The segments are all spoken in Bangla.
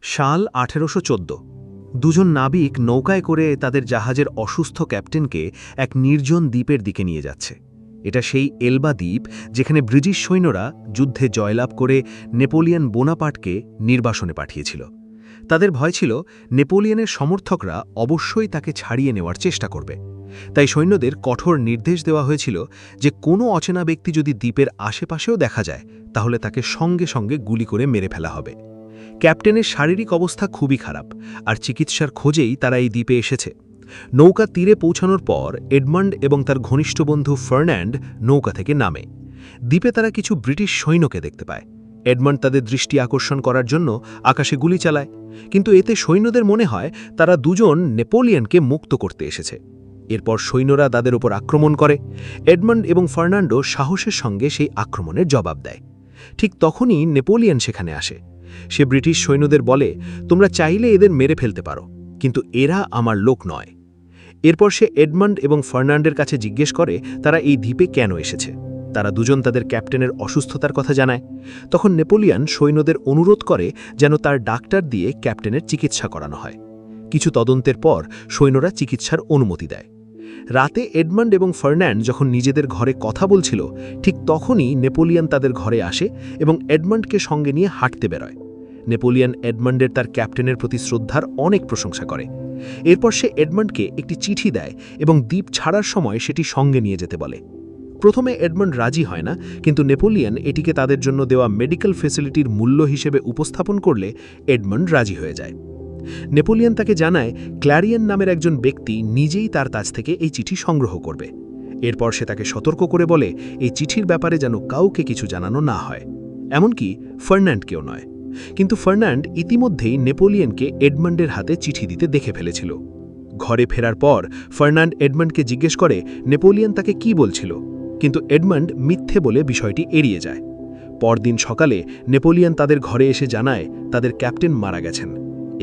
সাল 1814। দুজন নাবিক নৌকায় করে তাদের জাহাজের অসুস্থ ক্যাপ্টেনকে এক নির্জন দ্বীপের দিকে নিয়ে যাচ্ছে। এটা সেই এলবা দ্বীপ যেখানে ব্রিটিশ সৈন্যরা যুদ্ধে জয়লাভ করে নেপোলিয়ন বোনাপার্টকে নির্বাসনে পাঠিয়েছিল। তাদের ভয় ছিল নেপোলিয়নের সমর্থকরা অবশ্যই তাকে ছাড়িয়ে নেওয়ার চেষ্টা করবে। তাই সৈন্যদের কঠোর নির্দেশ দেওয়া হয়েছিল যে কোনো অচেনা ব্যক্তি যদি দ্বীপের আশেপাশেও দেখা যায় তাহলে তাকে সঙ্গে সঙ্গে গুলি করে মেরে ফেলা হবে। ক্যাপ্টেনের শারীরিক অবস্থা খুবই খারাপ, আর চিকিৎসার খোঁজেই তারা এই দ্বীপে এসেছে। নৌকা তীরে পৌঁছানোর পর এডমান্ড এবং তার ঘনিষ্ঠ বন্ধু ফার্নান্ড নৌকা থেকে নামে। দ্বীপে তারা কিছু ব্রিটিশ সৈন্যকে দেখতে পায়। এডমান্ড তাদের দৃষ্টি আকর্ষণ করার জন্য আকাশে গুলি চালায়, কিন্তু এতে সৈন্যদের মনে হয় তারা দুজন নেপোলিয়নকে মুক্ত করতে এসেছে। এরপর সৈন্যরা তাদের উপর আক্রমণ করে। এডমান্ড এবং ফার্নান্ডো সাহসের সঙ্গে সেই আক্রমণের জবাব দেয়। ঠিক তখনই নেপোলিয়ন সেখানে আসে। সে ব্রিটিশ সৈন্যদের বলে, তোমরা চাইলে এদের মেরে ফেলতে পারো, কিন্তু এরা আমার লোক নয়। এরপর সে এডমান্ড এবং ফার্নান্ডের কাছে জিজ্ঞেস করে তারা এই দ্বীপে কেন এসেছে। তারা দুজন তাদের ক্যাপ্টেনের অসুস্থতার কথা জানায়। তখন নেপোলিয়ন সৈন্যদের অনুরোধ করে যেন তার ডাক্তার দিয়ে ক্যাপ্টেনের চিকিৎসা করানো হয়। কিছু তদন্তের পর সৈন্যরা চিকিৎসার অনুমতি দেয়। রাতে এডমান্ড এবং ফার্নান্ড যখন নিজেদের ঘরে কথা বলছিল, ঠিক তখনই নেপোলিয়ন তাদের ঘরে আসে এবং এডমান্ডকে সঙ্গে নিয়ে হাঁটতে বেরোয়। নেপোলিয়ন এডমান্ডের তার ক্যাপ্টেনের প্রতি শ্রদ্ধার অনেক প্রশংসা করে। এরপর সে এডমান্ডকে একটি চিঠি দেয় এবং দ্বীপ ছাড়ার সময় সেটি সঙ্গে নিয়ে যেতে বলে। প্রথমে এডমান্ড রাজি হয় না, কিন্তু নেপোলিয়ন এটিকে তাদের জন্য দেওয়া মেডিকেল ফেসিলিটির মূল্য হিসেবে উপস্থাপন করলে এডমান্ড রাজি হয়ে যায়। নেপোলিয়ন তাকে জানায় ক্ল্যারিয়ন নামের একজন ব্যক্তি নিজেই তার কাছ থেকে এই চিঠি সংগ্রহ করবে। এরপর সে তাকে সতর্ক করে বলে এই চিঠির ব্যাপারে যেন কাউকে কিছু জানানো না হয়, এমনকি ফার্নান্ডকেও নয়। কিন্তু ফার্নান্ড ইতিমধ্যেই নেপোলিয়নকে এডমান্ডের হাতে চিঠি দিতে দেখে ফেলেছিল। ঘরে ফেরার পর ফার্নান্ড এডমান্ডকে জিজ্ঞেস করে নেপোলিয়ন তাকে কি বলছিল, কিন্তু এডমান্ড মিথ্যে বলে বিষয়টি এড়িয়ে যায়। পরদিন সকালে নেপোলিয়ন তাদের ঘরে এসে জানায় তাদের ক্যাপ্টেন মারা গেছেন।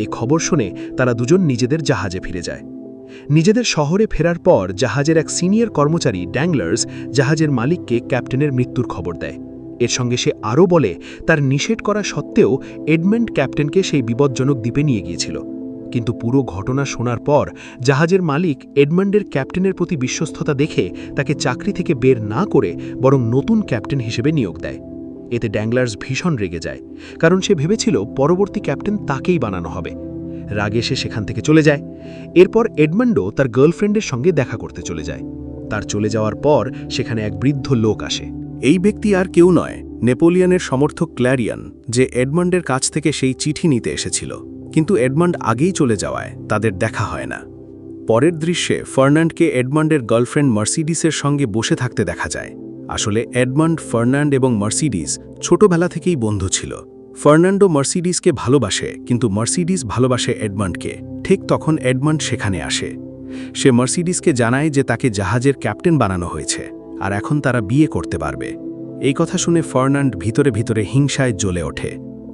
এই খবর শুনে তারা দুজন নিজেদের জাহাজে ফিরে যায়। নিজেদের শহরে ফেরার পর জাহাজের এক সিনিয়র কর্মচারী ড্যাংলার্স জাহাজের মালিককে ক্যাপ্টেনের মৃত্যুর খবর দেয়। এর সঙ্গে সে আরও বলে তার নিষেধ করা সত্ত্বেও এডমান্ড ক্যাপ্টেনকে সেই বিপজ্জনক দ্বীপে নিয়ে গিয়েছিল। কিন্তু পুরো ঘটনা শোনার পর জাহাজের মালিক এডমান্ডের ক্যাপ্টেনের প্রতি বিশ্বস্ততা দেখে তাকে চাকরি থেকে বের না করে বরং নতুন ক্যাপ্টেন হিসেবে নিয়োগ দেয়। এতে ড্যাংলার্স ভীষণ রেগে যায়, কারণ সে ভেবেছিল পরবর্তী ক্যাপ্টেন তাকেই বানানো হবে। রাগে সে সেখান থেকে চলে যায়। এরপর এডমান্ডও তার গার্লফ্রেন্ডের সঙ্গে দেখা করতে চলে যায়। তার চলে যাওয়ার পর সেখানে এক বৃদ্ধ লোক আসে। এই ব্যক্তি আর কেউ নয়, নেপোলিয়নের সমর্থক ক্ল্যারিয়ন, যে এডমান্ডের কাছ থেকে সেই চিঠি নিতে এসেছিল। কিন্তু এডমান্ড আগেই চলে যাওয়ায় তাদের দেখা হয় না। পরের দৃশ্যে ফার্নান্ডকে এডমান্ডের গার্লফ্রেন্ড মার্সিডিসের সঙ্গে বসে থাকতে দেখা যায়। আসলে এডমান্ড, ফার্নান্ড এবং মার্সিডিস ছোটবেলা থেকেই বন্ধু ছিল। ফার্নান্ডো মার্সিডিসকে ভালোবাসে, কিন্তু মার্সিডিস ভালোবাসে এডমান্ডকে। ঠিক তখন এডমান্ড সেখানে আসে। সে মার্সিডিসকে জানায় যে তাকে জাহাজের ক্যাপ্টেন বানানো হয়েছে, আর এখন তারা বিয়ে করতে পারবে। এই কথা শুনে ফার্নান্ড ভিতরে ভিতরে হিংসায় জ্বলে ওঠে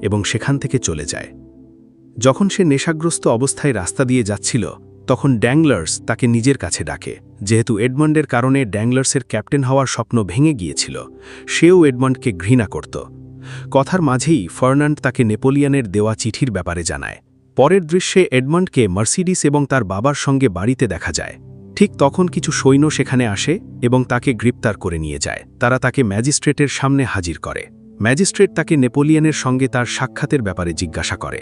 এবং সেখান থেকে চলে যায়। যখন সে নেশাগ্রস্ত অবস্থায় রাস্তা দিয়ে যাচ্ছিল, তখন ড্যাংলার্স তাকে নিজের কাছে ডাকে। যেহেতু এডমান্ডের কারণে ড্যাংলার্সের ক্যাপ্টেন হওয়ার স্বপ্ন ভেঙে গিয়েছিল, সেও এডমান্ডকে ঘৃণা করত। কথার মাঝেই ফার্নান্ড তাকে নেপোলিয়নের দেওয়া চিঠির ব্যাপারে জানায়। পরের দৃশ্যে এডমান্ডকে মার্সিডিস এবং তার বাবার সঙ্গে বাড়িতে দেখা যায়। ঠিক তখন কিছু সৈন্য সেখানে আসে এবং তাকে গ্রেপ্তার করে নিয়ে যায়। তারা তাকে ম্যাজিস্ট্রেটের সামনে হাজির করে। ম্যাজিস্ট্রেট তাকে নেপোলিয়নের সঙ্গে তার সাক্ষাতের ব্যাপারে জিজ্ঞাসা করে।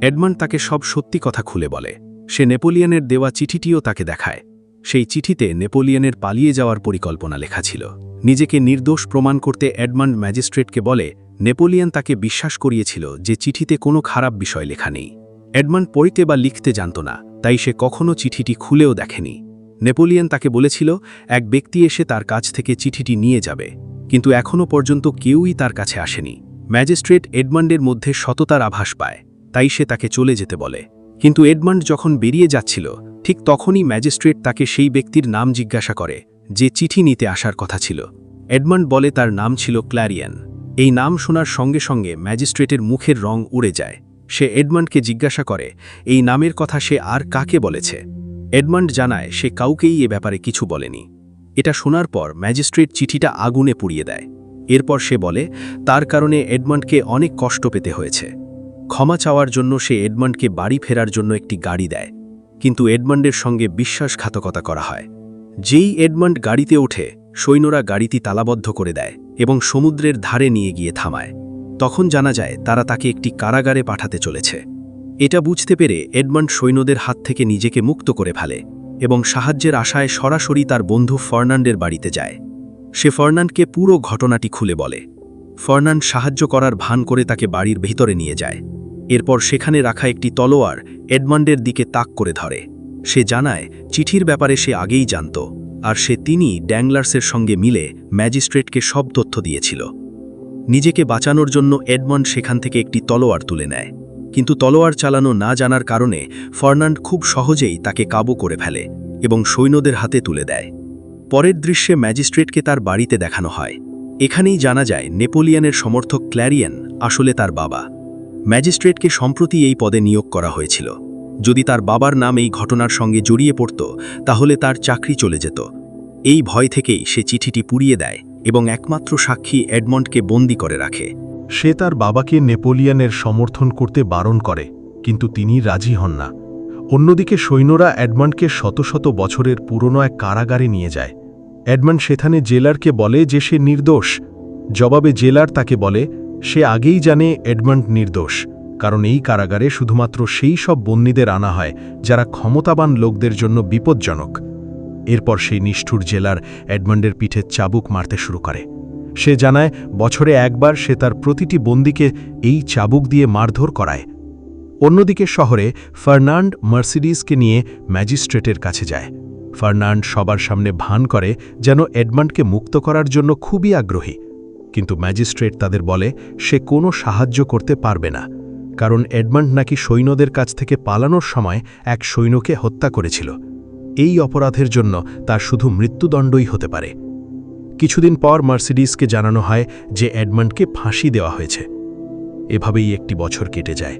এডমান্ড তাকে সব সত্যি কথা খুলে বলে। সে নেপোলিয়নের দেওয়া চিঠিটিও তাকে দেখায়। সেই চিঠিতে নেপোলিয়নের পালিয়ে যাওয়ার পরিকল্পনা লেখা ছিল। নিজেকে নির্দোষ প্রমাণ করতে এডমান্ড ম্যাজিস্ট্রেটকে বলে নেপোলিয়ন তাকে বিশ্বাস করিয়েছিল যে চিঠিতে কোনো খারাপ বিষয় লেখা নেই। এডমান্ড পড়তে বা লিখতে জানত না, তাই সে কখনও চিঠিটি খুলেও দেখেনি। নেপোলিয়ন তাকে বলেছিল এক ব্যক্তি এসে তার কাছ থেকে চিঠিটি নিয়ে যাবে, কিন্তু এখনও পর্যন্ত কেউই তার কাছে আসেনি। ম্যাজিস্ট্রেট এডমান্ডের মধ্যে সততার আভাস পায়, তাই সে তাকে চলে যেতে বলে। কিন্তু এডমান্ড যখন বেরিয়ে যাচ্ছিল, ঠিক তখনই ম্যাজিস্ট্রেট তাকে সেই ব্যক্তির নাম জিজ্ঞাসা করে যে চিঠি নিতে আসার কথা ছিল। এডমান্ড বলে তার নাম ছিল ক্ল্যারিয়ন। এই নাম শোনার সঙ্গে সঙ্গে ম্যাজিস্ট্রেটের মুখের রং উড়ে যায়। সে এডমান্ডকে জিজ্ঞাসা করে এই নামের কথা সে আর কাকে বলেছে। এডমান্ড জানায় সে কাউকেই এ ব্যাপারে কিছু বলেনি। এটা শোনার পর ম্যাজিস্ট্রেট চিঠিটা আগুনে পুড়িয়ে দেয়। এরপর সে বলে তার কারণে এডমান্ডকে অনেক কষ্ট পেতে হয়েছে। ক্ষমা চাওয়ার জন্য সে এডমন্ডকে বাড়ি ফেরার জন্য একটি গাড়ি দেয়, কিন্তু এডমন্ডের সঙ্গে বিশ্বাসঘাতকতা করা হয়। যেই এডমন্ড গাড়িতে ওঠে, সৈন্যরা গাড়িটি তালাবদ্ধ করে দেয় এবং সমুদ্রের ধারে নিয়ে গিয়ে থামায়। তখন জানা যায় তারা তাকে একটি কারাগারে পাঠাতে চলেছে। এটা বুঝতে পেরে এডমন্ড সৈন্যদের হাত থেকে নিজেকে মুক্ত করে ফেলে এবং সাহায্যের আশায় সরাসরি তার বন্ধু ফার্নান্ডের বাড়িতে যায়। সে ফার্নান্ডকে পুরো ঘটনাটি খুলে বলে। ফার্নান্ড সাহায্য করার ভান করে তাকে বাড়ির ভিতরে নিয়ে যায়। এরপর সেখানে রাখা একটি তলোয়ার এডমন্ডের দিকে তাক করে ধরে। সে জানায় চিঠির ব্যাপারে সে আগেই জানত, আর তিনি ড্যাংলার্সের সঙ্গে মিলে ম্যাজিস্ট্রেটকে সব তথ্য দিয়েছিল। নিজেকে বাঁচানোর জন্য এডমন্ড সেখান থেকে একটি তলোয়ার তুলে নেয়, কিন্তু তলোয়ার চালানো না জানার কারণে ফার্নান্ড খুব সহজেই তাকে কাবু করে ফেলে এবং সৈন্যদের হাতে তুলে দেয়। পরের দৃশ্যে ম্যাজিস্ট্রেটকে তার বাড়িতে দেখানো হয়। এখানেই জানা যায় নেপোলিয়নের সমর্থক ক্ল্যারিয়ান আসলে তার বাবা। ম্যাজিস্ট্রেটকে সম্প্রতি এই পদে নিয়োগ করা হয়েছিল। যদি তার বাবার নাম এই ঘটনার সঙ্গে জড়িয়ে পড়ত, তাহলে তার চাকরি চলে যেত। এই ভয় থেকেই সে চিঠিটি পুড়িয়ে দেয় এবং একমাত্র সাক্ষী এডমন্ডকে বন্দী করে রাখে। সে তার বাবাকে নেপোলিয়নের সমর্থন করতে বারণ করে, কিন্তু তিনি রাজি হন না। অন্যদিকে সৈন্যরা এডমন্ডকে শত শত বছরের পুরনো এক কারাগারে নিয়ে যায়। এডমন্ড সেখানে জেলারকে বলে যে সে নির্দোষ। জবাবে জেলার তাকে বলে সে আগেই জানে এডমন্ড নির্দোষ, কারণ এই কারাগারে শুধুমাত্র সেই সব বন্দীদের আনা হয় যারা ক্ষমতাবান লোকদের জন্য বিপজ্জনক। এরপর সেই নিষ্ঠুর জেলার এডমন্ডের পিঠে চাবুক মারতে শুরু করে। সে জানায় বছরে একবার সে তার প্রতিটি বন্দীকে এই চাবুক দিয়ে মারধর করায়। অন্যদিকে শহরে ফার্নান্ড মার্সিডিজকে নিয়ে ম্যাজিস্ট্রেটের কাছে যায়। ফার্নান্ড সবার সামনে ভান করে যেন এডমন্ডকে মুক্ত করার জন্য খুবই আগ্রহী, কিন্তু ম্যাজিস্ট্রেট তাদের বলে সে কোনো সাহায্য করতে পারবে না, কারণ এডমন্ড নাকি সৈন্যদের কাছ থেকে পালানোর সময় এক সৈন্যকে হত্যা করেছিল। এই অপরাধের জন্য তার শুধু মৃত্যুদণ্ডই হতে পারে। কিছুদিন পর মার্সিডিজকে জানানো হয় যে এডমন্ডকে ফাঁসি দেওয়া হয়েছে। এভাবেই একটি বছর কেটে যায়।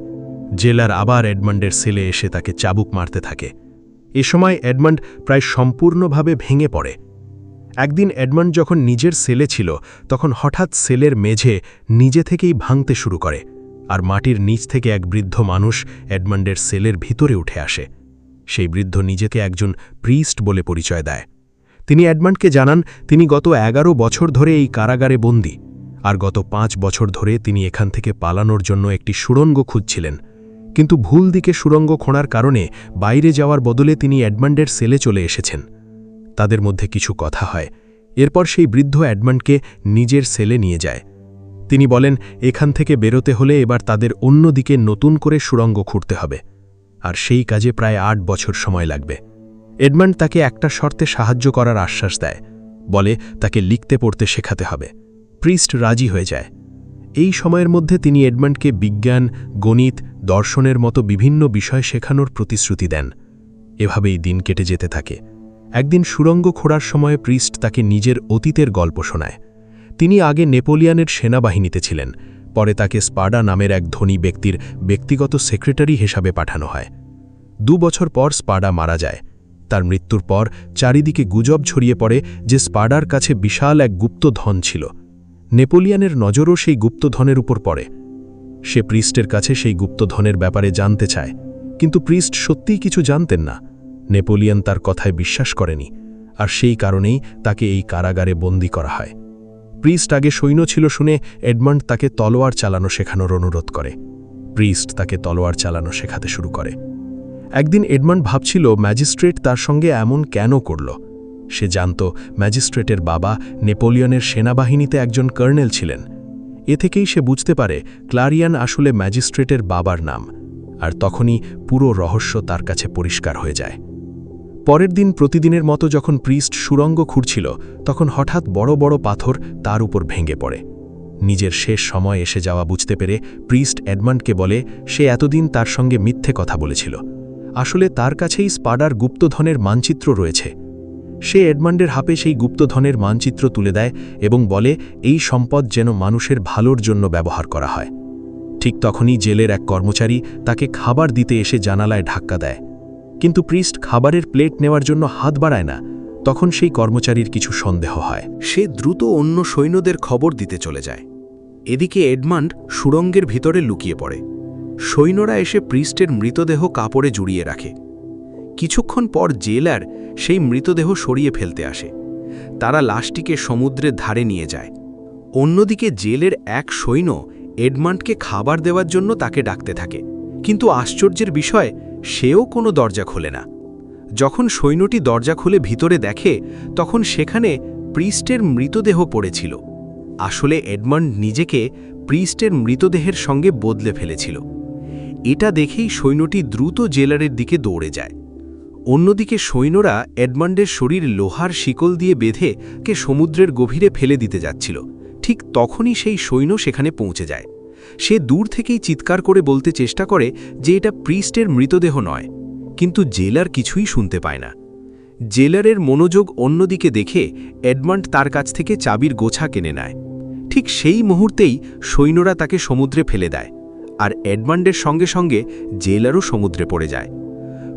জেলার আবার এডমন্ডের সেলে এসে তাকে চাবুক মারতে থাকে। এ সময় এডমন্ড প্রায় সম্পূর্ণভাবে ভেঙে পড়ে। একদিন এডমন্ড যখন নিজের সেলে ছিল, তখন হঠাৎ সেলের মেঝে নিজে থেকেই ভাঙতে শুরু করে, আর মাটির নিচ থেকে এক বৃদ্ধ মানুষ এডমন্ডের সেলের ভিতরে উঠে আসে। সেই বৃদ্ধ নিজেকে একজন প্রিস্ট বলে পরিচয় দেয়। তিনি এডমন্ডকে জানান তিনি গত 11 বছর ধরে এই কারাগারে বন্দী, আর গত 5 বছর ধরে তিনি এখান থেকে পালানোর জন্য একটি সুড়ঙ্গ খুঁজছিলেন, কিন্তু ভুল দিকে সুড়ঙ্গ খোঁড়ার কারণে বাইরে যাওয়ার বদলে তিনি এডমন্ডের সেলে চলে এসেছেন। তাদের মধ্যে কিছু কথা হয়। এরপর সেই বৃদ্ধ এডমন্ডকে নিজের সেলে নিয়ে যায়। তিনি বলেন এখান থেকে বেরোতে হলে এবার তাদের অন্য দিকে নতুন করে সুড়ঙ্গ খুঁড়তে হবে, আর সেই কাজে প্রায় 8 বছর সময় লাগবে। এডমন্ড তাকে একটা শর্তে সাহায্য করার আশ্বাস দেয়, বলে তাকে লিখতে পড়তে শেখাতে হবে। প্রিস্ট রাজি হয়ে যায়। এই সময়ের মধ্যে তিনি এডমন্ডকে বিজ্ঞান, গণিত, দর্শনের মতো বিভিন্ন বিষয় শেখানোর প্রতিশ্রুতি দেন। এভাবেই দিন কেটে যেতে থাকে। একদিন সুড়ঙ্গ খোঁড়ার সময় প্রিস্ট তাকে নিজের অতীতের গল্প শোনায়। তিনি আগে নেপোলিয়নের সেনাবাহিনীতে ছিলেন, পরে তাকে স্পাডা নামের এক ধনী ব্যক্তির ব্যক্তিগত সেক্রেটারি হিসাবে পাঠানো হয়। 2 বছর পর স্পাডা মারা যায়। তার মৃত্যুর পর চারিদিকে গুজব ছড়িয়ে পড়ে যে স্পাডার কাছে বিশাল এক গুপ্তধন ছিল। নেপোলিয়নের নজরও সেই গুপ্তধনের উপর পড়ে। সে প্রিস্টের কাছে সেই গুপ্তধনের ব্যাপারে জানতে চায়, কিন্তু প্রিস্ট সত্যিই কিছু জানতেন না। নেপোলিয়ন তার কথায় বিশ্বাস করেনি, আর সেই কারণেই তাকে এই কারাগারে বন্দী করা হয়। প্রিস্ট আগে সৈন্য ছিল শুনে এডমন্ড তাকে তলোয়ার চালানো শেখানোর অনুরোধ করে। প্রিস্ট তাকে তলোয়ার চালানো শেখাতে শুরু করে। একদিন এডমন্ড ভাবছিল ম্যাজিস্ট্রেট তার সঙ্গে এমন কেন করল। সে জানত ম্যাজিস্ট্রেটের বাবা নেপোলিয়নের সেনাবাহিনীতে একজন কর্নেল ছিলেন। এ থেকেই সে বুঝতে পারে ক্লারিয়ান আসলে ম্যাজিস্ট্রেটের বাবার নাম, আর তখনই পুরো রহস্য তার কাছে পরিষ্কার হয়ে যায়। পরের দিন প্রতিদিনের মতো যখন প্রিস্ট সুড়ঙ্গ খুঁড়ছিল, তখন হঠাৎ বড় বড় পাথর তার উপর ভেঙে পড়ে। নিজের শেষ সময় এসে যাওয়া বুঝতে পেরে প্রিস্ট এডমন্ডকে বলে সে এতদিন তার সঙ্গে মিথ্যে কথা বলেছিল। আসলে তার কাছেই স্পাডার গুপ্তধনের মানচিত্র রয়েছে। সে এডমন্ডের হাতে সেই গুপ্তধনের মানচিত্র তুলে দেয় এবং বলে এই সম্পদ যেন মানুষের ভালোর জন্য ব্যবহার করা হয়। ঠিক তখনই জেলের এক কর্মচারী তাকে খাবার দিতে এসে জানালায় ধাক্কা দেয়, কিন্তু প্রিস্ট খাবারের প্লেট নেওয়ার জন্য হাত বাড়ায় না। তখন সেই কর্মচারীর কিছু সন্দেহ হয়। সে দ্রুত অন্য সৈন্যদের খবর দিতে চলে যায়। এদিকে এডমন্ড সুড়ঙ্গের ভিতরে লুকিয়ে পড়ে। সৈন্যরা এসে প্রিস্টের মৃতদেহ কাপড়ে জড়িয়ে রাখে। কিছুক্ষণ পর জেলার সেই মৃতদেহ সরিয়ে ফেলতে আসে। তারা লাশটিকে সমুদ্রের ধারে নিয়ে যায়। অন্যদিকে জেলের এক সৈন্য এডমান্ডকে খাবার দেওয়ার জন্য তাকে ডাকতে থাকে, কিন্তু আশ্চর্যের বিষয় সেও কোনো দরজা খোলে না। যখন সৈন্যটি দরজা খুলে ভিতরে দেখে, তখন সেখানে প্রিস্টের মৃতদেহ পড়েছিল। আসলে এডমান্ড নিজেকে প্রিস্টের মৃতদেহের সঙ্গে বদলে ফেলেছিল। এটা দেখেই সৈন্যটি দ্রুত জেলারের দিকে দৌড়ে যায়। অন্যদিকে সৈন্যরা এডমান্ডের শরীর লোহার শিকল দিয়ে বেঁধে কে সমুদ্রের গভীরে ফেলে দিতে যাচ্ছিল। ঠিক তখনই সেই সৈন্য সেখানে পৌঁছে যায়। সে দূর থেকেই চিৎকার করে বলতে চেষ্টা করে যে এটা প্রিস্টের মৃতদেহ নয়, কিন্তু জেলার কিছুই শুনতে পায় না। জেলারের মনোযোগ অন্যদিকে দেখে এডমান্ড তার কাছ থেকে চাবির গোছা কিনে নেয়। ঠিক সেই মুহূর্তেই সৈন্যরা তাকে সমুদ্রে ফেলে দেয়, আর এডমান্ডের সঙ্গে সঙ্গে জেলারও সমুদ্রে পড়ে যায়।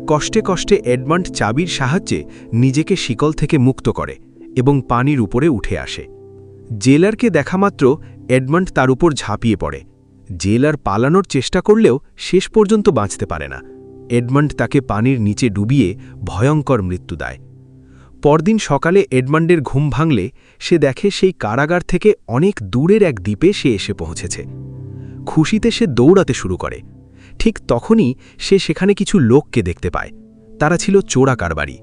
কষ্টে কষ্টে এডমান্ড চাবির সাহায্যে নিজেকে শিকল থেকে মুক্ত করে এবং পানির উপরে উঠে আসে। জেলারকে দেখামাত্র এডমান্ড তার উপর ঝাঁপিয়ে পড়ে। জেলার পালানোর চেষ্টা করলেও শেষ পর্যন্ত বাঁচতে পারে না। এডমান্ড তাকে পানির নিচে ডুবিয়ে ভয়ঙ্কর মৃত্যু দেয়। পরদিন সকালে এডমান্ডের ঘুম ভাঙলে সে দেখে সেই কারাগার থেকে অনেক দূরের এক দ্বীপে সে এসে পৌঁছেছে। খুশিতে সে দৌড়াতে শুরু করে। ঠিক তখনই সে সেখানে কিছু লোককে দেখতে পায়। তারা ছিল চোরা কারবারি।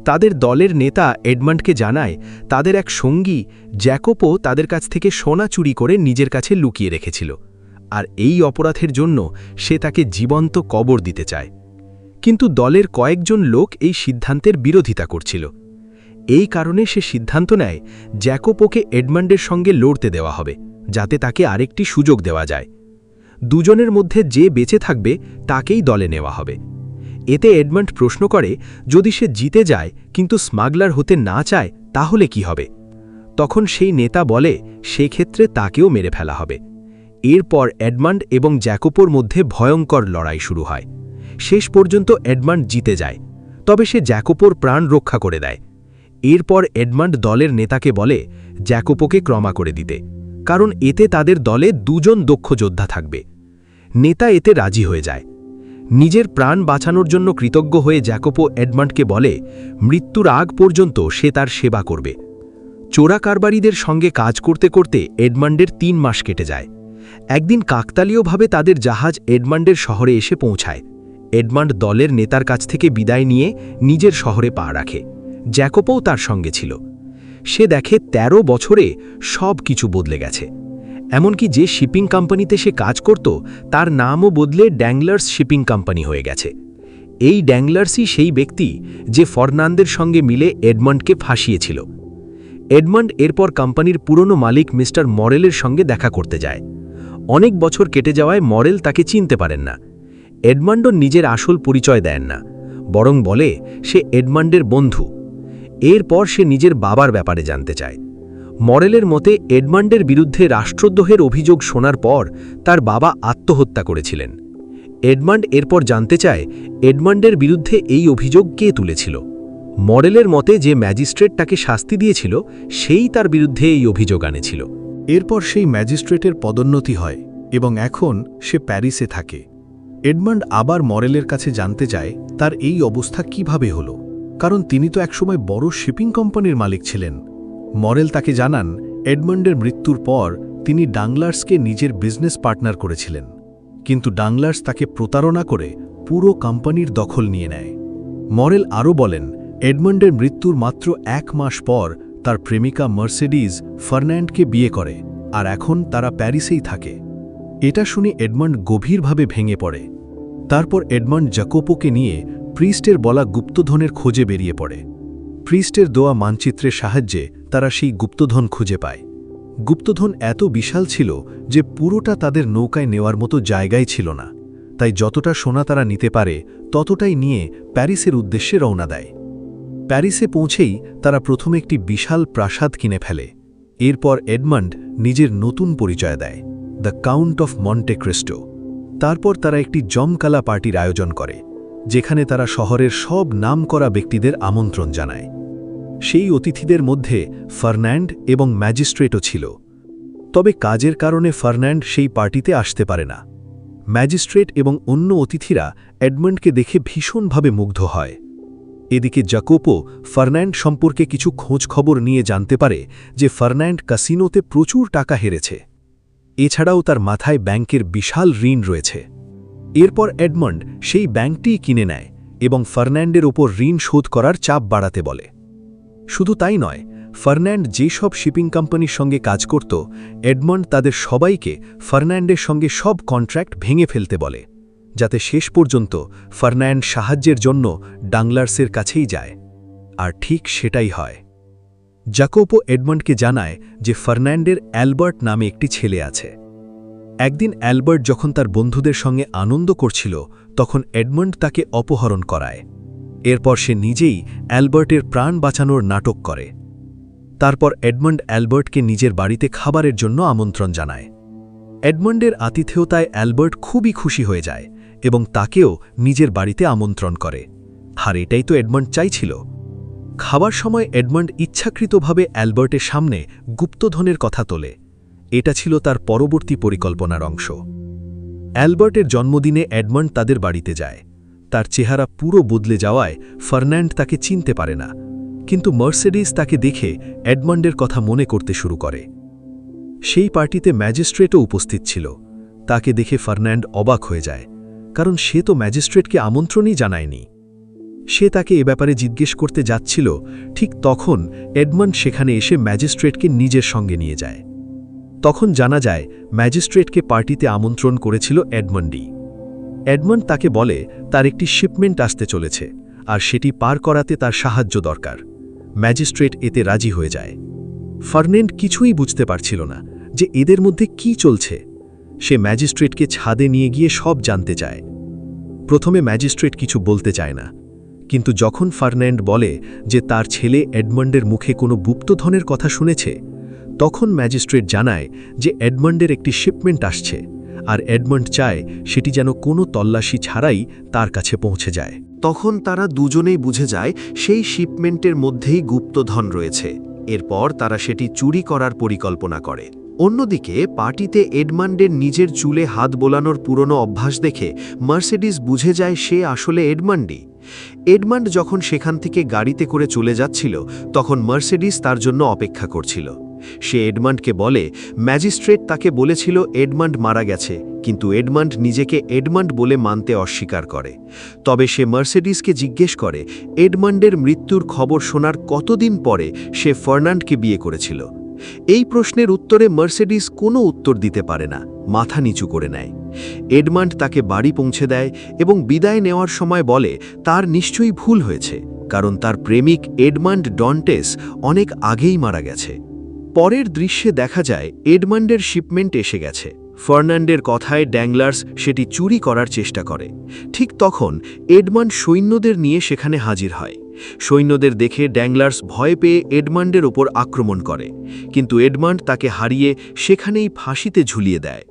তাদের দলের নেতা এডমান্ডকে জানায় তাদের এক সঙ্গী জ্যাকোপো তাদের কাছ থেকে সোনা চুরি করে নিজের কাছে লুকিয়ে রেখেছিল, আর এই অপরাধের জন্য সে তাকে জীবন্ত কবর দিতে চায়। কিন্তু দলের কয়েকজন লোক এই সিদ্ধান্তের বিরোধিতা করছিল। এই কারণে সে সিদ্ধান্ত নেয় জ্যাকোপোকে এডমান্ডের সঙ্গে লড়তে দেওয়া হবে, যাতে তাকে আরেকটি সুযোগ দেওয়া যায়। দুজনের মধ্যে যে বেঁচে থাকবে তাকেই দলে নেওয়া হবে। এতে এডমান্ড প্রশ্ন করে, যদি সে জিতে যায় কিন্তু স্মাগলার হতে না চায় তাহলে কি হবে? তখন সেই নেতা বলে সেক্ষেত্রে তাকেও মেরে ফেলা হবে। এরপর এডমান্ড এবং জ্যাকোপোর মধ্যে ভয়ঙ্কর লড়াই শুরু হয়। শেষ পর্যন্ত এডমান্ড জিতে যায়, তবে সে জ্যাকোপোর প্রাণ রক্ষা করে দেয়। এরপর এডমান্ড দলের নেতাকে বলে জ্যাকোপোকে ক্ষমা করে দিতে, কারণ এতে তাদের দলে দুজন দক্ষ যোদ্ধা থাকবে। নেতা এতে রাজি হয়ে যায়। নিজের প্রাণ বাঁচানোর জন্য কৃতজ্ঞ হয়ে জ্যাকোপো এডমান্ডকে বলে মৃত্যুর আগ পর্যন্ত সে তার সেবা করবে। চোরা কারবারিদের সঙ্গে কাজ করতে করতে এডমান্ডের 3 মাস কেটে যায়। একদিন কাকতালীয়ভাবে তাদের জাহাজ এডমান্ডের শহরে এসে পৌঁছায়। এডমান্ড দলের নেতার কাছ থেকে বিদায় নিয়ে নিজের শহরে পা রাখে। জ্যাকোপোও তার সঙ্গে ছিল। সে দেখে 13 বছরে সব কিছু বদলে গেছে। এমনকি যে শিপিং কোম্পানিতে সে কাজ করত তার নামও বদলে ড্যাংলার্স শিপিং কোম্পানি হয়ে গেছে। এই ড্যাংলার্সই সেই ব্যক্তি যে ফার্নান্দের সঙ্গে মিলে এডমান্ডকে ফাঁসিয়েছিল। এডমান্ড এরপর কোম্পানির পুরনো মালিক মিস্টার মরেলের সঙ্গে দেখা করতে যায়। অনেক বছর কেটে যাওয়ায় মরেল তাকে চিনতে পারেন না। এডমান্ডও নিজের আসল পরিচয় দেন না, বরং বলে সে এডমান্ডের বন্ধু। এরপর সে নিজের বাবার ব্যাপারে জানতে চায়। মরেলের মতে এডমান্ডের বিরুদ্ধে রাষ্ট্রদ্রোহের অভিযোগ শোনার পর তার বাবা আত্মহত্যা করেছিলেন। এডমান্ড এরপর জানতে চায় এডমান্ডের বিরুদ্ধে এই অভিযোগ কে তুলেছিল। মরেলের মতে যে ম্যাজিস্ট্রেট তাকে শাস্তি দিয়েছিল সেই তার বিরুদ্ধে এই অভিযোগ আনেছিল। এরপর সেই ম্যাজিস্ট্রেটের পদোন্নতি হয় এবং এখন সে প্যারিসে থাকে। এডমান্ড আবার মরেলের কাছে জানতে চায় তার এই অবস্থা কিভাবে হলো, কারণ তিনি তো একসময় বড় শিপিং কোম্পানির মালিক ছিলেন। মরেল তাকে জানান এডমান্ডের মৃত্যুর পর তিনি ডাংলার্সকে নিজের বিজনেস পার্টনার করেছিলেন, কিন্তু ডাংলার্স তাকে প্রতারণা করে পুরো কোম্পানির দখল নিয়ে নেয়। মরেল আরও বলেন এডমান্ডের মৃত্যুর মাত্র 1 মাস পর তার প্রেমিকা মার্সেডিজ ফার্নান্ডকে বিয়ে করে, আর এখন তারা প্যারিসেই থাকে। এটা শুনে এডমান্ড গভীরভাবে ভেঙে পড়ে। তারপর এডমান্ড জ্যাকোপোকে নিয়ে প্রিস্টের বলা গুপ্তধনের খোঁজে বেরিয়ে পড়ে। প্রিস্টের দেওয়া মানচিত্রের সাহায্যে তারা সেই গুপ্তধন খুঁজে পায়। গুপ্তধন এত বিশাল ছিল যে পুরোটা তাদের নৌকায় নেওয়ার মতো জায়গায় ছিল না, তাই যতটা সোনা তারা নিতে পারে ততটাই নিয়ে প্যারিসের উদ্দেশ্যে রওনা দেয়। প্যারিসে পৌঁছেই তারা প্রথমে একটি বিশাল প্রাসাদ কিনে ফেলে। এরপর এডমান্ড নিজের নতুন পরিচয় দেয়, the count of Monte Christo. তারপর তারা একটি জমকালা পার্টির আয়োজন করে, যেখানে তারা শহরের সব নামকরা ব্যক্তিদের আমন্ত্রণ জানায়। সেই অতিথিদের মধ্যে ফার্নান্ড এবং ম্যাজিস্ট্রেটও ছিল। তবে কাজের কারণে ফার্নান্ড সেই পার্টিতে আসতে পারে না। ম্যাজিস্ট্রেট এবং অন্য অতিথিরা এডমন্ডকে দেখে ভীষণভাবে মুগ্ধ হয়। এদিকে জাকোপো ফার্নান্ড সম্পর্কে কিছু খোঁজখবর নিয়ে জানতে পারে যে ফার্নান্ড কাসিনোতে প্রচুর টাকা হেরেছে। এছাড়াও তার মাথায় ব্যাংকের বিশাল ঋণ রয়েছে। এরপর এডমন্ড সেই ব্যাংকটিই কিনে নেয় এবং ফার্নান্ডের ওপর ঋণ শোধ করার চাপ বাড়াতে বলে। শুধু তাই নয়, ফার্নান্ড যেসব শিপিং কোম্পানির সঙ্গে কাজ করত, এডমন্ড তাদের সবাইকে ফার্নান্ডের সঙ্গে সব কন্ট্রাক্ট ভেঙে ফেলতে বলে, যাতে শেষ পর্যন্ত ফার্নান্ড সাহায্যের জন্য ডাংলার্সের কাছেই যায়। আর ঠিক সেটাই হয়। জাকোপো এডমন্ডকে জানায় যে ফার্নান্ডের অ্যালবার্ট নামে একটি ছেলে আছে। একদিন অ্যালবার্ট যখন তার বন্ধুদের সঙ্গে আনন্দ করছিল, তখন এডমন্ড তাকে অপহরণ করায়। এরপর সে নিজেই অ্যালবার্টের প্রাণ বাঁচানোর নাটক করে। তারপর এডমন্ড অ্যালবার্টকে নিজের বাড়িতে খাবারের জন্য আমন্ত্রণ জানায়। এডমন্ডের আতিথেয়তায় অ্যালবার্ট খুবই খুশি হয়ে যায় এবং তাকেও নিজের বাড়িতে আমন্ত্রণ করে। আর এটাই তো এডমন্ড চাইছিল। খাবার সময় এডমন্ড ইচ্ছাকৃতভাবে অ্যালবার্টের সামনে গুপ্তধনের কথা তোলে। এটা ছিল তার পরবর্তী পরিকল্পনার অংশ। অ্যালবার্টের জন্মদিনে এডমন্ড তাদের বাড়িতে যায়। তার চেহারা পুরো বদলে যাওয়ায় ফার্নান্ড তাকে চিনতে পারে না, কিন্তু মার্সেডিস তাকে দেখে এডমন্ডের কথা মনে করতে শুরু করে। সেই পার্টিতে ম্যাজিস্ট্রেটও উপস্থিত ছিল। তাকে দেখে ফার্নান্ড অবাক হয়ে যায়, কারণ সে তো ম্যাজিস্ট্রেটকে আমন্ত্রণই জানায়নি। সে তাকে এ ব্যাপারে জিজ্ঞেস করতে যাচ্ছিল, ঠিক তখন এডমন্ড সেখানে এসে ম্যাজিস্ট্রেটকে নিজের সঙ্গে নিয়ে যায়। তখন জানা যায় ম্যাজিস্ট্রেটকে পার্টিতে আমন্ত্রণ করেছিল এডমন্ডই। এডমন্ড তাকে বলে তার একটি শিপমেন্ট আসতে চলেছে, আর সেটি পার করাতে তার সাহায্য দরকার। ম্যাজিস্ট্রেট এতে রাজি হয়ে যায়। ফার্নান্ড কিছুই বুঝতে পারছিল না যে এদের মধ্যে কি চলছে। সে ম্যাজিস্ট্রেটকে ছাদে নিয়ে গিয়ে সব জানতে চায়। প্রথমে ম্যাজিস্ট্রেট কিছু বলতে চায় না, কিন্তু যখন ফার্নান্ড বলে যে তার ছেলে এডমন্ডের মুখে কোনো গুপ্তধনের কথা শুনেছে, তখন ম্যাজিস্ট্রেট জানায় যে এডমন্ডের একটি শিপমেন্ট আসছে, আর এডমন্ড চায় সেটি যেন কোনো তল্লাশি ছাড়াই তার কাছে পৌঁছে যায়। তখন তারা দুজনেই বুঝে যায় সেই শিপমেন্টের মধ্যেই গুপ্তধন রয়েছে। এরপর তারা সেটি চুরি করার পরিকল্পনা করে। অন্যদিকে পার্টিতে এডমন্ডের নিজের চুলে হাত বোলানোর পুরনো অভ্যাস দেখে মার্সেডিস বুঝে যায় সে আসলে এডমন্ডই। এডমন্ড যখন সেখান থেকে গাড়িতে করে চলে যাচ্ছিল, তখন মার্সেডিস তার জন্য অপেক্ষা করছিল। সে এডমন্ডকে বলে ম্যাজিস্ট্রেট তাকে বলেছিল এডমন্ড মারা গেছে, কিন্তু এডমন্ড নিজেকে এডমন্ড বলে মানতে অস্বীকার করে। তবে সে মার্সেডিসকে জিজ্ঞেস করে এডমন্ডের মৃত্যুর খবর শোনার কতদিন পরে সে ফার্নান্ডকে বিয়ে করেছিল। এই প্রশ্নের উত্তরে মার্সেডিস কোনো উত্তর দিতে পারে না, মাথা নিচু করে নেয়। এডমন্ড তাকে বাড়ি পৌঁছে দেয় এবং বিদায় নেওয়ার সময় বলে তার নিশ্চয়ই ভুল হয়েছে, কারণ তার প্রেমিক এডমন্ড ডন্টেস অনেক আগেই মারা গেছে। পরের দৃশ্যে দেখা যায় এডমন্ডের শিপমেন্ট এসে গেছে। ফার্নান্ডের কথায় ড্যাংলার্স সেটি চুরি করার চেষ্টা করে। ঠিক তখন এডমন্ড সৈন্যদের নিয়ে সেখানে হাজির হয়। সৈন্যদের দেখে ড্যাংলার্স ভয় পেয়ে এডমন্ডের ওপর আক্রমণ করে, কিন্তু এডমন্ড তাকে হারিয়ে সেখানেই ফাঁসিতে ঝুলিয়ে দেয়।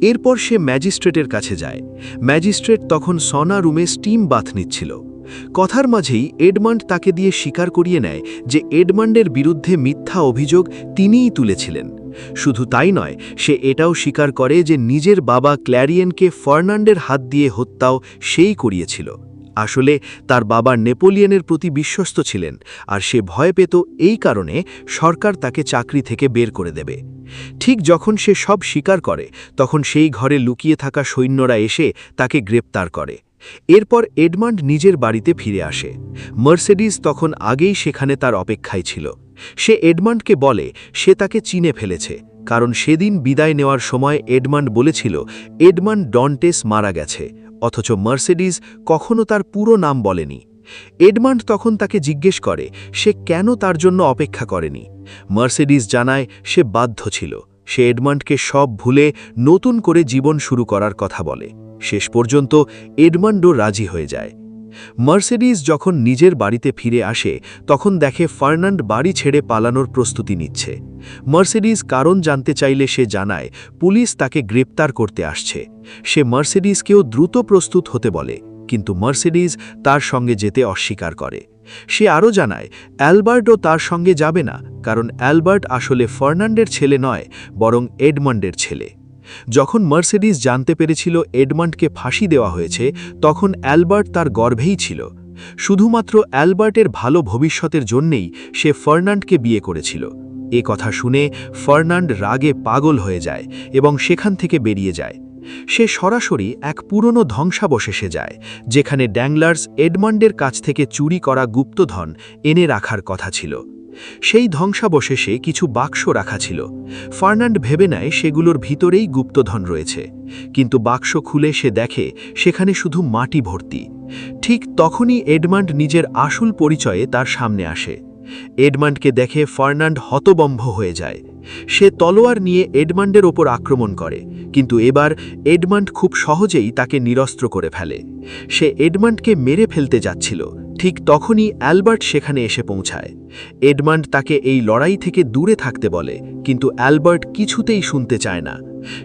এরপর সে ম্যাজিস্ট্রেটের কাছে যায়। ম্যাজিস্ট্রেট তখন সনা রুমে স্টিম বাথ নিচ্ছিল। কথার মাঝেই এডমন্ড তাকে দিয়ে স্বীকার করিয়ে নেয় যে এডমন্ডের বিরুদ্ধে মিথ্যা অভিযোগ তিনিই তুলেছিলেন। শুধু তাই নয়, সে এটাও স্বীকার করে যে নিজের বাবা ক্ল্যারিয়েনকে ফার্নান্ডের হাত দিয়ে হত্যাও সেই করিয়েছিল। আসলে তার বাবা নেপোলিয়নের প্রতি বিশ্বস্ত ছিলেন, আর সে ভয় পেত এই কারণে সরকার তাকে চাকরি থেকে বের করে দেবে। ঠিক যখন সে সব স্বীকার করে, তখন সেই ঘরে লুকিয়ে থাকা সৈন্যরা এসে তাকে গ্রেপ্তার করে। এরপর এডমন্ড নিজের বাড়িতে ফিরে আসে। মার্সেডিস তখন আগেই সেখানে তার অপেক্ষায় ছিল। সে এডমন্ডকে বলে সে তাকে চিনে ফেলেছে, কারণ সেদিন বিদায় নেওয়ার সময় এডমন্ড বলেছিল এডমন্ড ডন্টেস মারা গেছে, অথচ মার্সেডিস কখনো তার পুরো নাম বলেনি। এডমন্ড তখন তাকে জিজ্ঞেস করে সে কেন তার জন্য অপেক্ষা করেনি। মার্সেডিস জানায় সে বাধ্য ছিল। সে এডমন্ডকে সব ভুলে নতুন করে জীবন শুরু করার কথা বলে। শেষ পর্যন্ত এডমন্ডও রাজি হয়ে যায়। মার্সেডিস যখন নিজের বাড়িতে ফিরে আসে, তখন দেখে ফার্নান্ড বাড়ি ছেড়ে পালানোর প্রস্তুতি নিচ্ছে। মার্সেডিস কারণ জানতে চাইলে সে জানায় পুলিশ তাকে গ্রেপ্তার করতে আসছে। সে মার্সেডিসকেও দ্রুত প্রস্তুত হতে বলে, কিন্তু মার্সেডিস তার সঙ্গে যেতে অস্বীকার করে। সে আরও জানায় অ্যালবার্টও তার সঙ্গে যাবে না, কারণ অ্যালবার্ট আসলে ফার্নান্ডের ছেলে নয়, বরং এডমন্ডের ছেলে। যখন মার্সিডিজ জানতে পেরেছিল এডমান্ডকে ফাঁসি দেওয়া হয়েছে, তখন অ্যালবার্ট তার গর্ভেই ছিল। শুধুমাত্র অ্যালবার্টের ভালো ভবিষ্যতের জন্যেই সে ফার্নান্ডকে বিয়ে করেছিল। এ কথা শুনে ফার্নান্ড রাগে পাগল হয়ে যায় এবং সেখান থেকে বেরিয়ে যায়। সে সরাসরি এক পুরনো ধ্বংসাবশেষে যায়, যেখানে ড্যাংলার্স এডমান্ডের কাছ থেকে চুরি করা গুপ্তধন এনে রাখার কথা ছিল। সেই ধ্বংসাবশেষে কিছু বাক্স রাখা ছিল। ফার্নান্ড ভেবে নেয় সেগুলোর ভিতরেই গুপ্তধন রয়েছে, কিন্তু বাক্স খুলে সে দেখে সেখানে শুধু মাটি ভর্তি। ঠিক তখনই এডমান্ড নিজের আসল পরিচয়ে তার সামনে আসে। এডমান্ডকে দেখে ফার্নান্ড হতবম্ব হয়ে যায়। সে তলোয়ার নিয়ে এডমান্ডের ওপর আক্রমণ করে, কিন্তু এবার এডমান্ড খুব সহজেই তাকে নিরস্ত্র করে ফেলে। সে এডমান্ডকে মেরে ফেলতে যাচ্ছিল, ঠিক তখনই অ্যালবার্ট সেখানে এসে পৌঁছায়। এডমান্ড তাকে এই লড়াই থেকে দূরে থাকতে বলে, কিন্তু অ্যালবার্ট কিছুতেই শুনতে চায় না।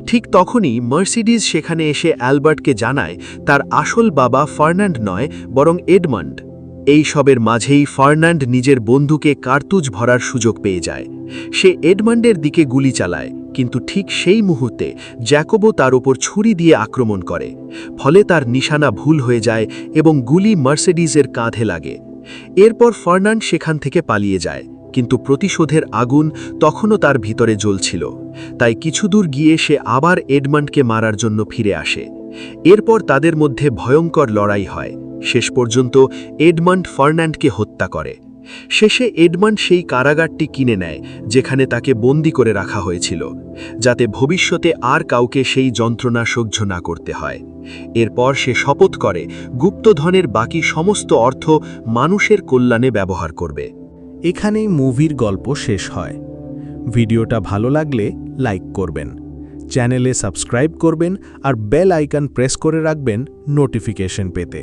ঠিক তখনই মার্সিডিজ সেখানে এসে অ্যালবার্টকে জানায় তার আসল বাবা ফার্নান্ড নয়, বরং এডমান্ড। এই সবের মাঝেই ফার্নান্ড নিজের বন্দুকে কার্তুজ ভরার সুযোগ পেয়ে যায়। সে এডমান্ডের দিকে গুলি চালায়, কিন্তু ঠিক সেই মুহূর্তে জ্যাকোবো তার ওপর ছুরি দিয়ে আক্রমণ করে। ফলে তার নিশানা ভুল হয়ে যায় এবং গুলি মার্সিডিজের কাঁধে লাগে। এরপর ফার্নান্ড সেখান থেকে পালিয়ে যায়, কিন্তু প্রতিশোধের আগুন তখনও তার ভিতরে জ্বলছিল। তাই কিছু দূর গিয়ে সে আবার এডমান্ডকে মারার জন্য ফিরে আসে। এরপর তাদের মধ্যে ভয়ঙ্কর লড়াই হয়। শেষ পর্যন্ত এডমান্ড ফার্নান্ডকে হত্যা করে। শেষে এডমান্ড সেই কারাগারটি কিনে নেয়, যেখানে তাকে বন্দী করে রাখা হয়েছিল, যাতে ভবিষ্যতে আর কাউকে সেই যন্ত্রণা সহ্য না করতে হয়। এরপর সে শপথ করে গুপ্তধনের বাকি সমস্ত অর্থ মানুষের কল্যাণে ব্যবহার করবে। এখানেই মুভির গল্প শেষ হয়। ভিডিওটা ভালো লাগলে লাইক করবেন, চ্যানেলে সাবস্ক্রাইব করবেন আর বেল আইকন প্রেস করে রাখবেন নোটিফিকেশন পেতে।